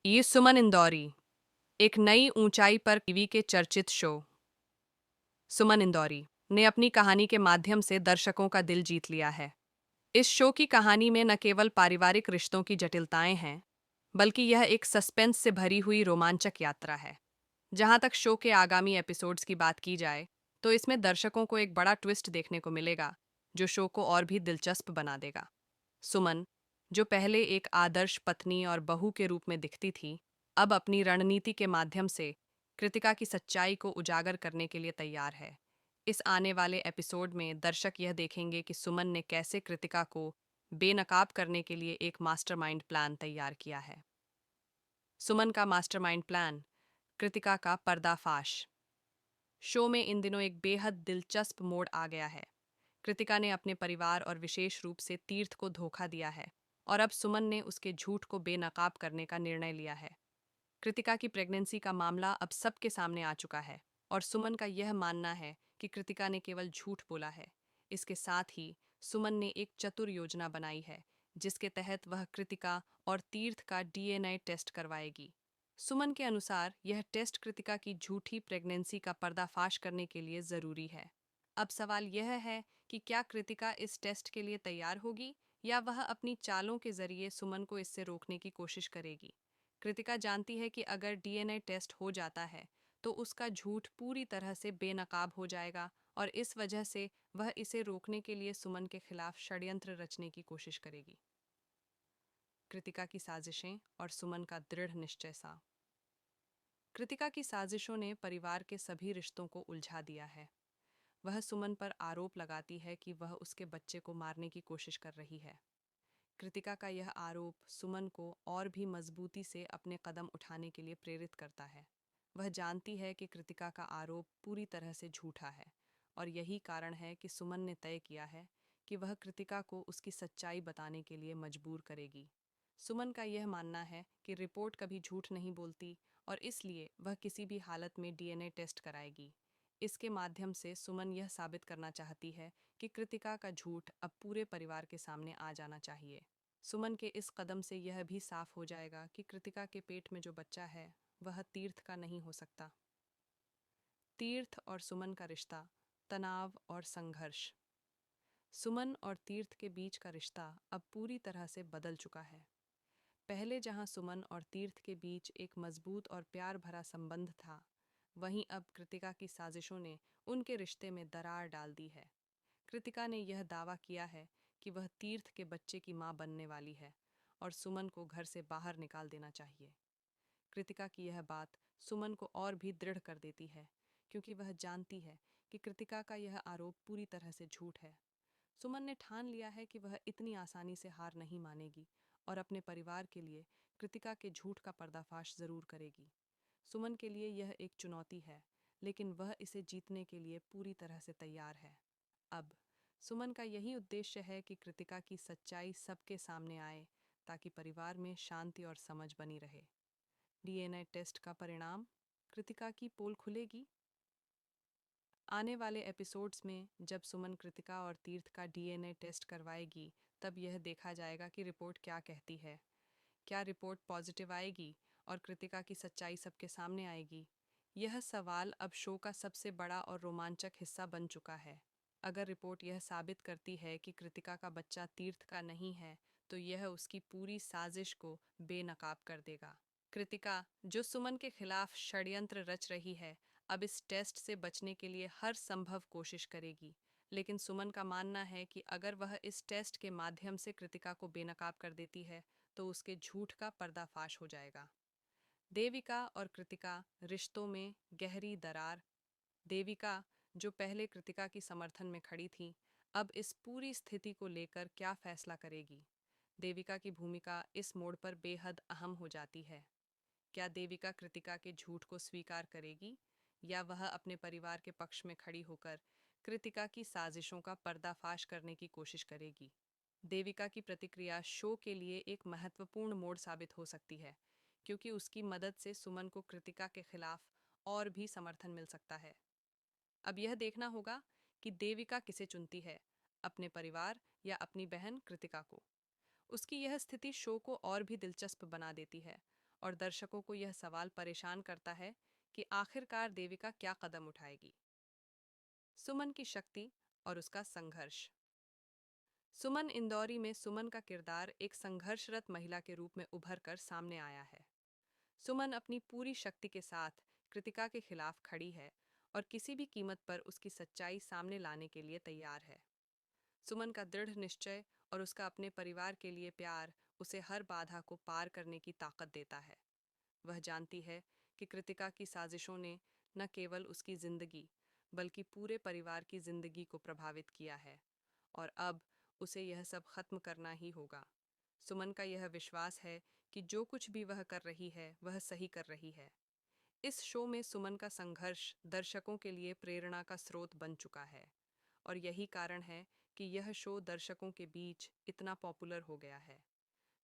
ये सुमन इंदौरी एक नई ऊंचाई पर टीवी के चर्चित शो सुमन इंदौरी ने अपनी कहानी के माध्यम से दर्शकों का दिल जीत लिया है। इस शो की कहानी में न केवल पारिवारिक रिश्तों की जटिलताएं हैं, बल्कि यह एक सस्पेंस से भरी हुई रोमांचक यात्रा है। जहां तक शो के आगामी एपिसोड्स की बात की जाए, तो इसमें दर्शकों को एक बड़ा ट्विस्ट देखने को मिलेगा, जो शो को और भी दिलचस्प बना देगा। सुमन, जो पहले एक आदर्श पत्नी और बहू के रूप में दिखती थी, अब अपनी रणनीति के माध्यम से कृतिका की सच्चाई को उजागर करने के लिए तैयार है। इस आने वाले एपिसोड में दर्शक यह देखेंगे कि सुमन ने कैसे कृतिका को बेनकाब करने के लिए एक मास्टरमाइंड प्लान तैयार किया है। सुमन का मास्टरमाइंड प्लान, कृतिका का पर्दाफाश। शो में इन दिनों एक बेहद दिलचस्प मोड़ आ गया है। कृतिका ने अपने परिवार और विशेष रूप से तीर्थ को धोखा दिया है, और अब सुमन ने उसके झूठ को बेनकाब करने का निर्णय लिया है। कृतिका की प्रेगनेंसी का मामला अब सबके सामने आ चुका है, और सुमन का यह मानना है कि कृतिका ने केवल झूठ बोला है। इसके साथ ही सुमन ने एक चतुर योजना बनाई है, जिसके तहत वह कृतिका और तीर्थ का डीएनए टेस्ट करवाएगी। सुमन के अनुसार यह टेस्ट कृतिका की झूठी प्रेगनेंसी का पर्दाफाश करने के लिए जरूरी है। अब सवाल यह है कि क्या कृतिका इस टेस्ट के लिए तैयार होगी, या वह अपनी चालों के जरिए सुमन को इससे रोकने की कोशिश करेगी। कृतिका जानती है कि अगर डीएनए टेस्ट हो जाता है, तो उसका झूठ पूरी तरह से बेनकाब हो जाएगा, और इस वजह से वह इसे रोकने के लिए सुमन के खिलाफ षड्यंत्र रचने की कोशिश करेगी। कृतिका की साजिशें और सुमन का दृढ़ निश्चय सा। कृतिका की साजिशों ने परिवार के सभी रिश्तों को उलझा दिया है। वह सुमन पर आरोप लगाती है कि वह उसके बच्चे को मारने की कोशिश कर रही है। कृतिका का यह आरोप सुमन को और भी मजबूती से अपने कदम उठाने के लिए प्रेरित करता है। वह जानती है कि कृतिका का आरोप पूरी तरह से झूठा है, और यही कारण है कि सुमन ने तय किया है कि वह कृतिका को उसकी सच्चाई बताने के लिए मजबूर करेगी। सुमन का यह मानना है कि रिपोर्ट कभी झूठ नहीं बोलती, और इसलिए वह किसी भी हालत में डीएनए टेस्ट कराएगी। इसके माध्यम से सुमन यह साबित करना चाहती है कि कृतिका का झूठ अब पूरे परिवार के सामने आ जाना चाहिए। सुमन के इस कदम से यह भी साफ हो जाएगा कि कृतिका के पेट में जो बच्चा है, वह तीर्थ का नहीं हो सकता। तीर्थ और सुमन का रिश्ता, तनाव और संघर्ष। सुमन और तीर्थ के बीच का रिश्ता अब पूरी तरह से बदल चुका है। पहले जहां सुमन और तीर्थ के बीच एक मजबूत और प्यार भरा संबंध था, वहीं अब कृतिका की साजिशों ने उनके रिश्ते में दरार डाल दी है। कृतिका ने यह दावा किया है कि वह तीर्थ के बच्चे की मां बनने वाली है, और सुमन को घर से बाहर निकाल देना चाहिए। कृतिका की यह बात सुमन को और भी दृढ़ कर देती है, क्योंकि वह जानती है कि कृतिका का यह आरोप पूरी तरह से झूठ है। सुमन ने ठान लिया है कि वह इतनी आसानी से हार नहीं मानेगी, और अपने परिवार के लिए कृतिका के झूठ का पर्दाफाश जरूर करेगी। सुमन के लिए यह एक चुनौती है, लेकिन वह इसे जीतने के लिए पूरी तरह से तैयार है। अब सुमन का यही उद्देश्य है कि कृतिका की सच्चाई सबके सामने आए, ताकि परिवार में शांति और समझ बनी रहे। डीएनए टेस्ट का परिणाम, कृतिका की पोल खुलेगी। आने वाले एपिसोड्स में जब सुमन कृतिका और तीर्थ का डीएनए टेस्ट करवाएगी, तब यह देखा जाएगा कि रिपोर्ट क्या कहती है। क्या रिपोर्ट पॉजिटिव आएगी और कृतिका की सच्चाई सबके सामने आएगी? यह सवाल अब शो का सबसे बड़ा और रोमांचक हिस्सा बन चुका है। अगर रिपोर्ट यह साबित करती है कि कृतिका का बच्चा तीर्थ का नहीं है, तो यह उसकी पूरी साजिश को बेनकाब कर देगा। कृतिका, जो सुमन के खिलाफ षड्यंत्र रच रही है, अब इस टेस्ट से बचने के लिए हर संभव कोशिश करेगी। लेकिन सुमन का मानना है कि अगर वह इस टेस्ट के माध्यम से कृतिका को बेनकाब कर देती है, तो उसके झूठ का पर्दाफाश हो जाएगा। देविका और कृतिका रिश्तों में गहरी दरार। देविका, जो पहले कृतिका की समर्थन में खड़ी थी, अब इस पूरी स्थिति को लेकर क्या फैसला करेगी? देविका की भूमिका इस मोड़ पर बेहद अहम हो जाती है। क्या देविका कृतिका के झूठ को स्वीकार करेगी, या वह अपने परिवार के पक्ष में खड़ी होकर कृतिका की साजिशों का पर्दाफाश करने की कोशिश करेगी? देविका की प्रतिक्रिया शो के लिए एक महत्वपूर्ण मोड़ साबित हो सकती है, क्योंकि उसकी मदद से सुमन को कृतिका के खिलाफ और भी समर्थन मिल सकता है। अब यह देखना होगा कि देविका किसे चुनती है, अपने परिवार या अपनी बहन कृतिका को। उसकी यह स्थिति शो को और भी दिलचस्प बना देती है, और दर्शकों को यह सवाल परेशान करता है कि आखिरकार देविका क्या कदम उठाएगी। सुमन की शक्ति और उसका संघर्ष। सुमन इंदौरी में सुमन का किरदार एक संघर्षरत महिला के रूप में उभर कर सामने आया है। सुमन अपनी पूरी शक्ति के साथ कृतिका के खिलाफ खड़ी है और किसी भी कीमत पर उसकी सच्चाई सामने लाने के लिए तैयार है। सुमन का दृढ़ निश्चय और उसका अपने परिवार के लिए प्यार उसे हर बाधा को पार करने की ताकत देता है। वह जानती है कि कृतिका की साजिशों ने न केवल उसकी जिंदगी बल्कि पूरे परिवार की जिंदगी को प्रभावित किया है और अब उसे यह सब खत्म करना ही होगा। सुमन का यह विश्वास है कि जो कुछ भी वह कर रही है वह सही कर रही है। इस शो में सुमन का संघर्ष दर्शकों के लिए प्रेरणा का स्रोत बन चुका है और यही कारण है कि यह शो दर्शकों के बीच इतना पॉपुलर हो गया है।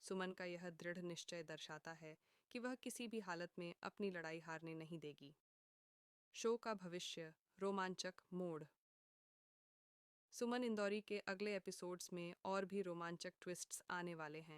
सुमन का यह दृढ़ निश्चय दर्शाता है कि वह किसी भी हालत में अपनी लड़ाई हारने नहीं देगी। शो का भविष्य। रोमांचक मोड़। सुमन इंदौरी के अगले एपिसोड्स में और भी रोमांचक ट्विस्ट्स आने वाले हैं।